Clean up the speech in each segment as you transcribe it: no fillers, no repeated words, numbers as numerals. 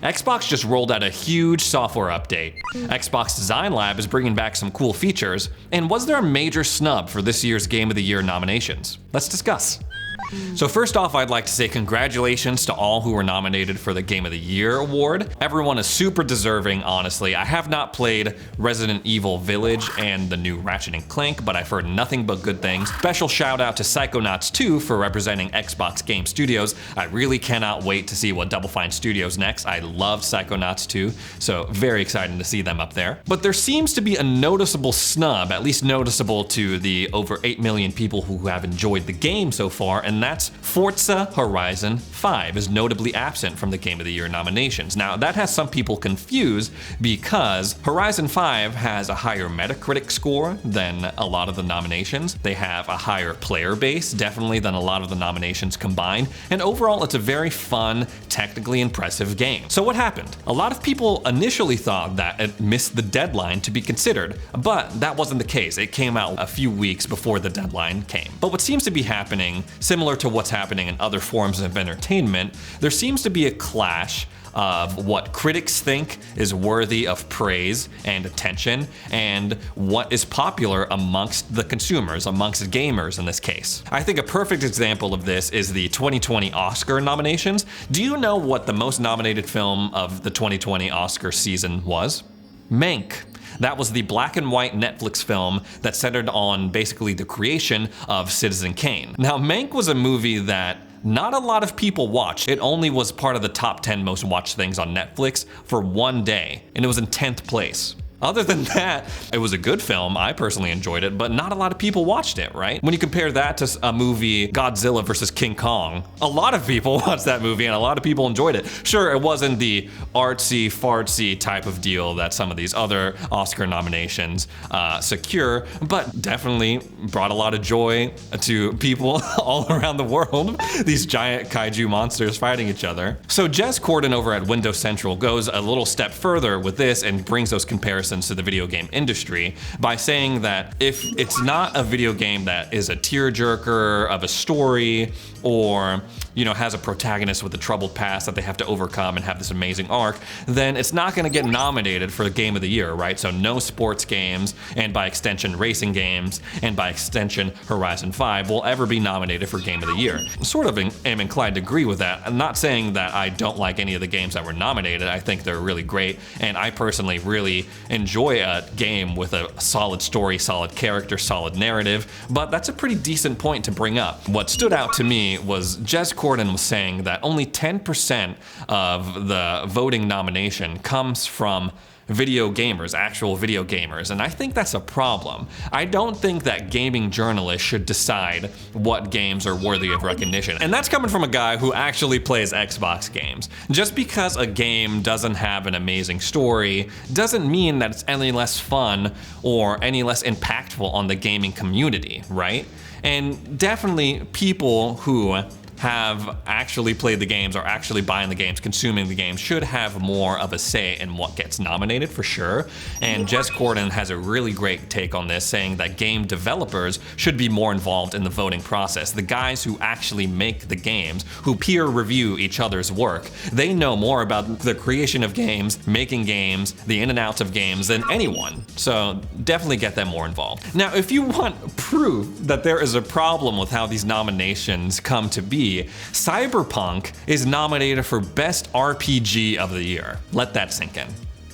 Xbox just rolled out a huge software update. Xbox Design Lab is bringing back some cool features. And was there a major snub for this year's Game of the Year nominations? Let's discuss. So first off, I'd like to say congratulations to all who were nominated for the Game of the Year award. Everyone is super deserving, honestly. I have not played Resident Evil Village and the new Ratchet & Clank, but I've heard nothing but good things. Special shout out to Psychonauts 2 for representing Xbox Game Studios. I really cannot wait to see what Double Fine Studios next. I loved Psychonauts 2, so very excited to see them up there. But there seems to be a noticeable snub, at least noticeable to the over 8 million people who have enjoyed the game so far, and that's Forza Horizon 5 is notably absent from the Game of the Year nominations. Now, that has some people confused because Horizon 5 has a higher Metacritic score than a lot of the nominations. They have a higher player base, definitely, than a lot of the nominations combined. And overall, it's a very fun, technically impressive game. So what happened? A lot of people initially thought that it missed the deadline to be considered, but that wasn't the case. It came out a few weeks before the deadline came. But what seems to be happening, similar to what's happening in other forms of entertainment, there seems to be a clash of what critics think is worthy of praise and attention and what is popular amongst the consumers, amongst gamers in this case. I think a perfect example of this is the 2020 Oscar nominations. Do you know what the most nominated film of the 2020 Oscar season was? Mank. That was the black and white Netflix film that centered on basically the creation of Citizen Kane. Now, Mank was a movie that not a lot of people watched. It only was part of the top 10 most watched things on Netflix for one day, and it was in 10th place. Other than that, it was a good film. I personally enjoyed it, but not a lot of people watched it, right? When you compare that to a movie, Godzilla vs. King Kong, a lot of people watched that movie and a lot of people enjoyed it. Sure, it wasn't the artsy, fartsy type of deal that some of these other Oscar nominations secure, but definitely brought a lot of joy to people all around the world. These giant kaiju monsters fighting each other. So Jez Corden over at Windows Central goes a little step further with this and brings those comparisons to the video game industry by saying that if it's not a video game that is a tearjerker of a story or, you know, has a protagonist with a troubled past that they have to overcome and have this amazing arc, then it's not going to get nominated for the Game of the Year, right? So no sports games, and by extension racing games, and by extension Horizon 5 will ever be nominated for Game of the Year. Sort of am inclined to agree with that. I'm not saying that I don't like any of the games that were nominated. I think they're really great, and I personally really enjoy a game with a solid story, solid character, solid narrative, but that's a pretty decent point to bring up. What stood out to me was Jez Corden was saying that only 10% of the voting nomination comes from video gamers, actual video gamers, and I think that's a problem. I don't think that gaming journalists should decide what games are worthy of recognition. And that's coming from a guy who actually plays Xbox games. Just because a game doesn't have an amazing story doesn't mean that it's any less fun or any less impactful on the gaming community, right? And definitely people who have actually played the games, are actually buying the games, consuming the games, should have more of a say in what gets nominated for sure. And Jez Corden has a really great take on this, saying that game developers should be more involved in the voting process. The guys who actually make the games, who peer review each other's work, they know more about the creation of games, making games, the in and outs of games than anyone. So definitely get them more involved. Now, if you want proof that there is a problem with how these nominations come to be, Cyberpunk is nominated for Best RPG of the Year. Let that sink in.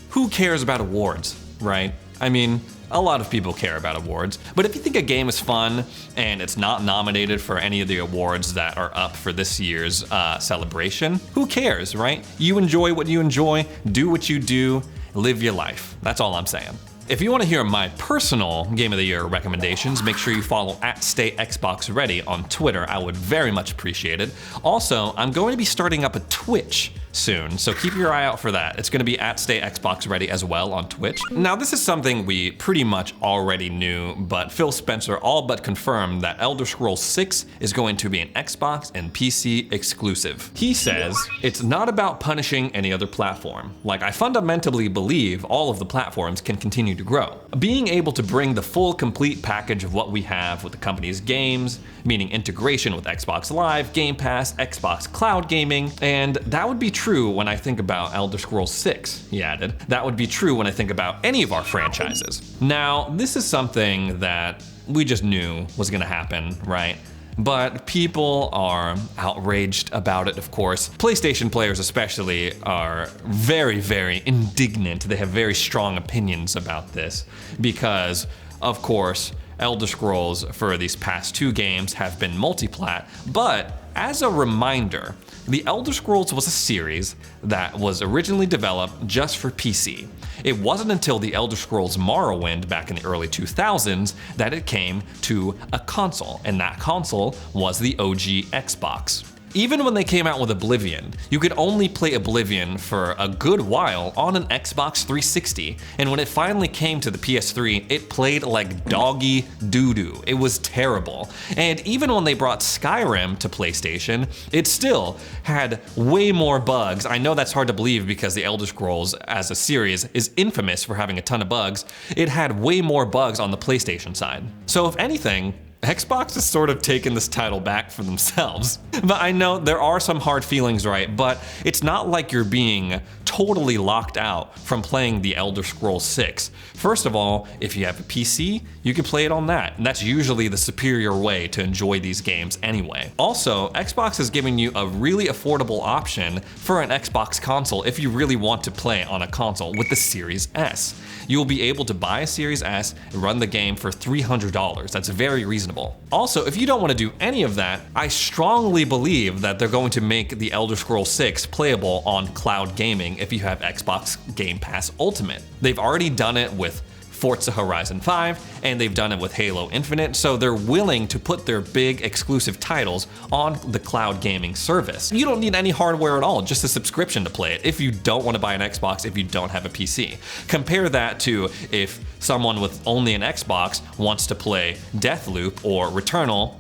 Who cares about awards, right? I mean, a lot of people care about awards, but if you think a game is fun and it's not nominated for any of the awards that are up for this year's celebration, who cares, right? You enjoy what you enjoy, do what you do, live your life. That's all I'm saying. If you want to hear my personal Game of the Year recommendations, make sure you follow @StayXboxReady on Twitter. I would very much appreciate it. Also, I'm going to be starting up a Twitch soon, so keep your eye out for that. It's going to be @StayXboxReady as well on Twitch. Now, this is something we pretty much already knew, but Phil Spencer all but confirmed that Elder Scrolls 6 is going to be an Xbox and PC exclusive. He says, "It's not about punishing any other platform. Like, I fundamentally believe all of the platforms can continue to grow. Being able to bring the full complete package of what we have with the company's games, meaning integration with Xbox Live, Game Pass, Xbox Cloud Gaming, and that would be true when I think about Elder Scrolls 6, he added. That would be true when I think about any of our franchises. Now, this is something that we just knew was gonna happen, right? But people are outraged about it, of course. PlayStation players especially are very, very indignant. They have very strong opinions about this because, of course, Elder Scrolls for these past 2 games have been multiplat, but as a reminder, the Elder Scrolls was a series that was originally developed just for PC. It wasn't until the Elder Scrolls Morrowind back in the early 2000s that it came to a console, and that console was the OG Xbox. Even when they came out with Oblivion, you could only play Oblivion for a good while on an Xbox 360, and when it finally came to the PS3, it played like doggy doo-doo. It was terrible. And even when they brought Skyrim to PlayStation, it still had way more bugs. I know that's hard to believe because the Elder Scrolls as a series is infamous for having a ton of bugs. It had way more bugs on the PlayStation side. So if anything, Xbox has sort of taken this title back for themselves. But I know there are some hard feelings, right? But it's not like you're being totally locked out from playing the Elder Scrolls 6. First of all, if you have a PC, you can play it on that. And that's usually the superior way to enjoy these games anyway. Also, Xbox is giving you a really affordable option for an Xbox console if you really want to play on a console with the Series S. You'll be able to buy a Series S and run the game for $300. That's very reasonable. Also, if you don't want to do any of that, I strongly believe that they're going to make the Elder Scrolls 6 playable on cloud gaming if you have Xbox Game Pass Ultimate. They've already done it with Forza Horizon 5, and they've done it with Halo Infinite, so they're willing to put their big exclusive titles on the cloud gaming service. You don't need any hardware at all, just a subscription to play it if you don't want to buy an Xbox, if you don't have a PC. Compare that to if someone with only an Xbox wants to play Deathloop or Returnal.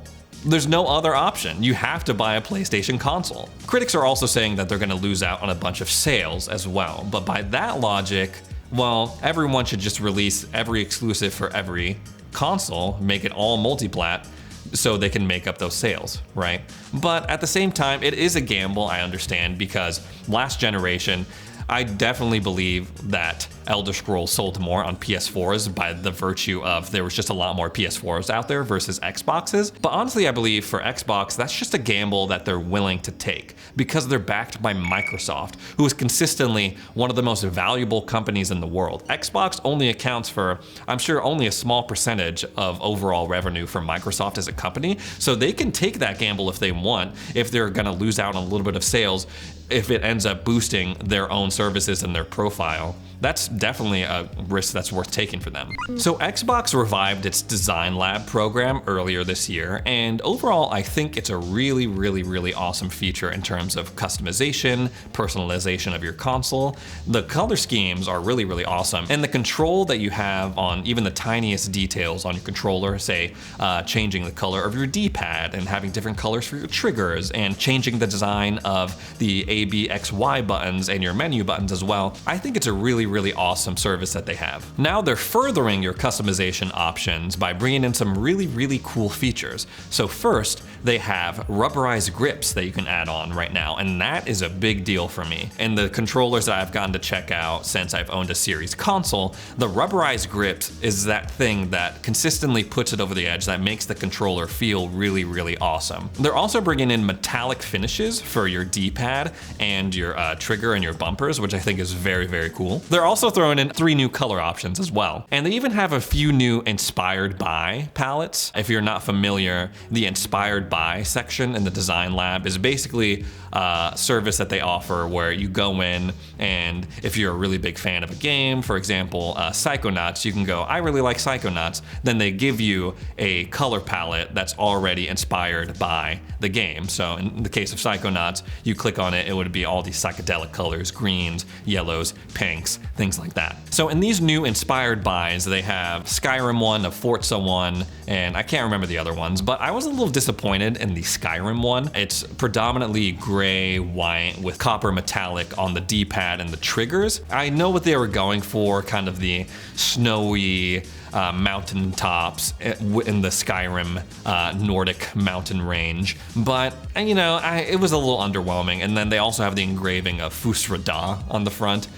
There's no other option. You have to buy a PlayStation console. Critics are also saying that they're going to lose out on a bunch of sales as well, but by that logic, well, everyone should just release every exclusive for every console, make it all multiplat, so they can make up those sales, right? But at the same time, it is a gamble, I understand, because last generation, I definitely believe that Elder Scrolls sold more on PS4s by the virtue of there was just a lot more PS4s out there versus Xboxes. But honestly, I believe for Xbox, that's just a gamble that they're willing to take because they're backed by Microsoft, who is consistently one of the most valuable companies in the world. Xbox only accounts for, I'm sure, only a small percentage of overall revenue for Microsoft as a company. So they can take that gamble if they want, if they're gonna lose out on a little bit of sales, if it ends up boosting their own services and their profile. That's definitely a risk that's worth taking for them. So Xbox revived its Design Lab program earlier this year, and overall I think it's a really, really, really awesome feature in terms of customization, personalization of your console. The color schemes are really, really awesome, and the control that you have on even the tiniest details on your controller, say changing the color of your D-pad and having different colors for your triggers and changing the design of the A, B, X, Y buttons and your menu buttons as well. I think it's a really, really awesome service that they have. Now they're furthering your customization options by bringing in some really, really cool features. So first, they have rubberized grips that you can add on right now, and that is a big deal for me. And the controllers that I've gotten to check out since I've owned a series console, the rubberized grips is that thing that consistently puts it over the edge that makes the controller feel really, really awesome. They're also bringing in metallic finishes for your D-pad and your trigger and your bumpers, which I think is very, very cool. They're also throwing in 3 new color options as well. And they even have a few new inspired by palettes. If you're not familiar, the inspired by section in the Design Lab is basically a service that they offer where you go in, and if you're a really big fan of a game, for example, Psychonauts, you can go, I really like Psychonauts. Then they give you a color palette that's already inspired by the game. So in the case of Psychonauts, you click on it, it would be all these psychedelic colors, greens, yellows, pinks, things like that. So in these new inspired buys, they have Skyrim one, a Forza one, and I can't remember the other ones, but I was a little disappointed in the Skyrim one. It's predominantly gray, white, with copper metallic on the D-pad and the triggers. I know what they were going for, kind of the snowy, mountain tops in the Skyrim Nordic mountain range, but you know, it was a little underwhelming. And then they also have the engraving of Forza on the front.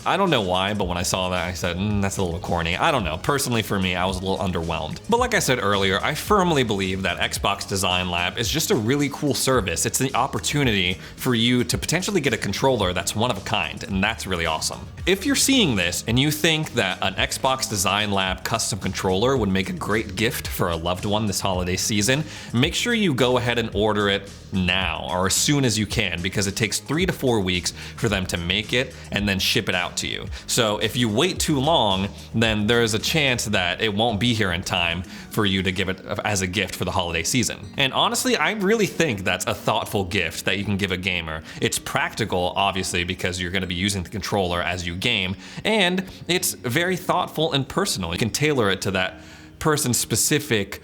I don't know why, but when I saw that, I said, that's a little corny. I don't know. Personally, for me, I was a little underwhelmed. But like I said earlier, I firmly believe that Xbox Design Lab is just a really cool service. It's the opportunity for you to potentially get a controller that's one of a kind, and that's really awesome. If you're seeing this and you think that an Xbox Design Lab custom controller would make a great gift for a loved one this holiday season, make sure you go ahead and order it now or as soon as you can, because it takes 3 to 4 weeks for them to make it and then ship it out to you. So if you wait too long, then there's a chance that it won't be here in time for you to give it as a gift for the holiday season. And honestly, I really think that's a thoughtful gift that you can give a gamer. It's practical, obviously, because you're going to be using the controller as you game, and it's very thoughtful and personal. You can tailor it to that person's specific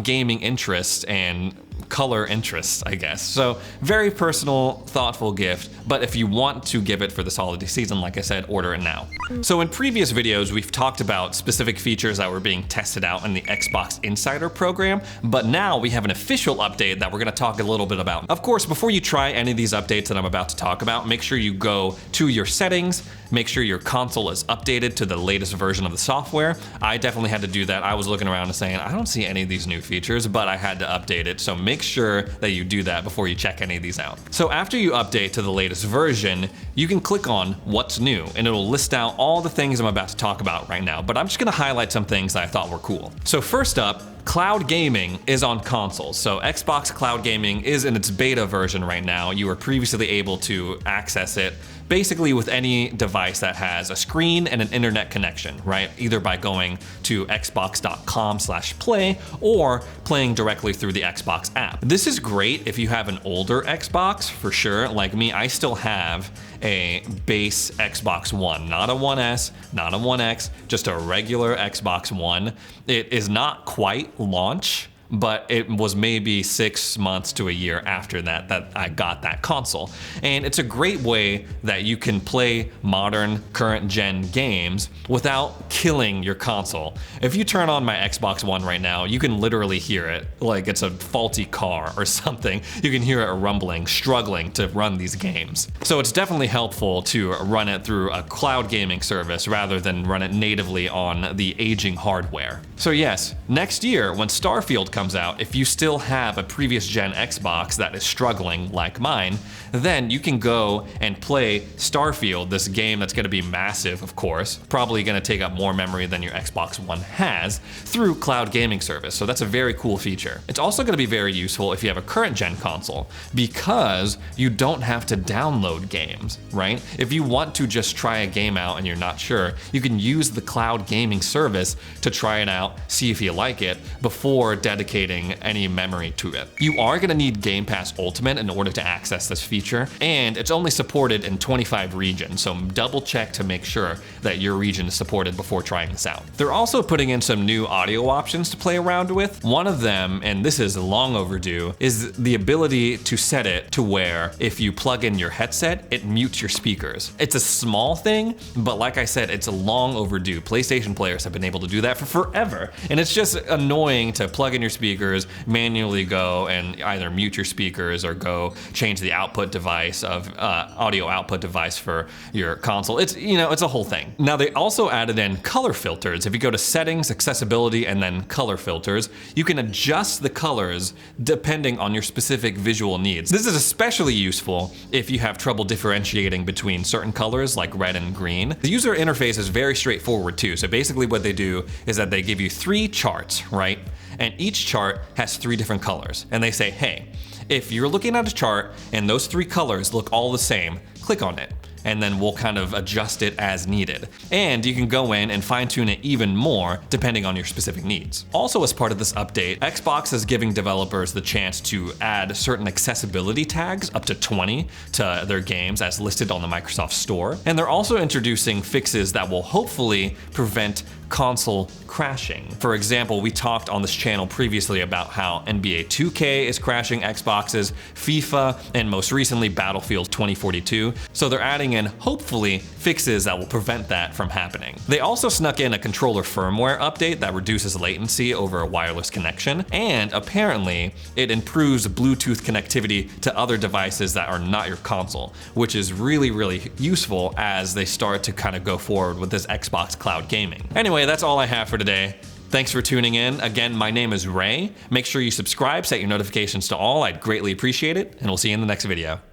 gaming interests and color interests, I guess. So very personal, thoughtful gift, but if you want to give it for this holiday season, like I said, order it now. So in previous videos, we've talked about specific features that were being tested out in the Xbox Insider program, but now we have an official update that we're gonna talk a little bit about. Of course, before you try any of these updates that I'm about to talk about, make sure you go to your settings, make sure your console is updated to the latest version of the software. I definitely had to do that. I was looking around and saying, I don't see any of these new features, but I had to update it. So make sure that you do that before you check any of these out. So after you update to the latest version, you can click on what's new and it'll list out all the things I'm about to talk about right now, but I'm just gonna highlight some things that I thought were cool. So first up, cloud gaming is on consoles. So Xbox Cloud Gaming is in its beta version right now. You were previously able to access it basically with any device that has a screen and an internet connection, right? Either by going to xbox.com/play or playing directly through the Xbox app. This is great if you have an older Xbox, for sure. Like me, I still have a base Xbox One, not a 1S, not a 1X, just a regular Xbox One. It is not quite launch, but it was maybe 6 months to a year after that I got that console. And it's a great way that you can play modern current gen games without killing your console. If you turn on my Xbox One right now, you can literally hear it like it's a faulty car or something. You can hear it rumbling, struggling to run these games. So it's definitely helpful to run it through a cloud gaming service rather than run it natively on the aging hardware. So yes, next year when Starfield comes out, if you still have a previous gen Xbox that is struggling like mine, then you can go and play Starfield, this game that's going to be massive, of course, probably going to take up more memory than your Xbox One has, through cloud gaming service. So that's a very cool feature. It's also going to be very useful if you have a current gen console, because you don't have to download games, right? If you want to just try a game out and you're not sure, you can use the cloud gaming service to try it out, see if you like it, before dedicating any memory to it. You are going to need Game Pass Ultimate in order to access this feature, and it's only supported in 25 regions, so double check to make sure that your region is supported before trying this out. They're also putting in some new audio options to play around with. One of them, and this is long overdue, is the ability to set it to where if you plug in your headset, it mutes your speakers. It's a small thing, but like I said, it's a long overdue. PlayStation players have been able to do that for forever, and it's just annoying to plug in your speakers, manually go and either mute your speakers or go change the output device of audio output device for your console. It's, you know, it's a whole thing. Now they also added in color filters. If you go to settings, accessibility, and then color filters, you can adjust the colors depending on your specific visual needs. This is especially useful if you have trouble differentiating between certain colors like red and green. The user interface is very straightforward too. So basically what they do is that they give you 3 charts, right? And each chart has 3 different colors. And they say, hey, if you're looking at a chart and those 3 colors look all the same, click on it. And then we'll kind of adjust it as needed. And you can go in and fine tune it even more depending on your specific needs. Also, as part of this update, Xbox is giving developers the chance to add certain accessibility tags, up to 20, to their games as listed on the Microsoft Store. And they're also introducing fixes that will hopefully prevent console crashing. For example, we talked on this channel previously about how NBA 2K is crashing Xboxes, FIFA, and most recently Battlefield 2042. So they're adding in, hopefully, fixes that will prevent that from happening. They also snuck in a controller firmware update that reduces latency over a wireless connection, and apparently it improves Bluetooth connectivity to other devices that are not your console, which is really useful as they start to kind of go forward with this Xbox cloud gaming. Anyway, that's all I have for today. Thanks for tuning in. Again, my name is Ray. Make sure you subscribe, set your notifications to all. I'd greatly appreciate it, and we'll see you in the next video.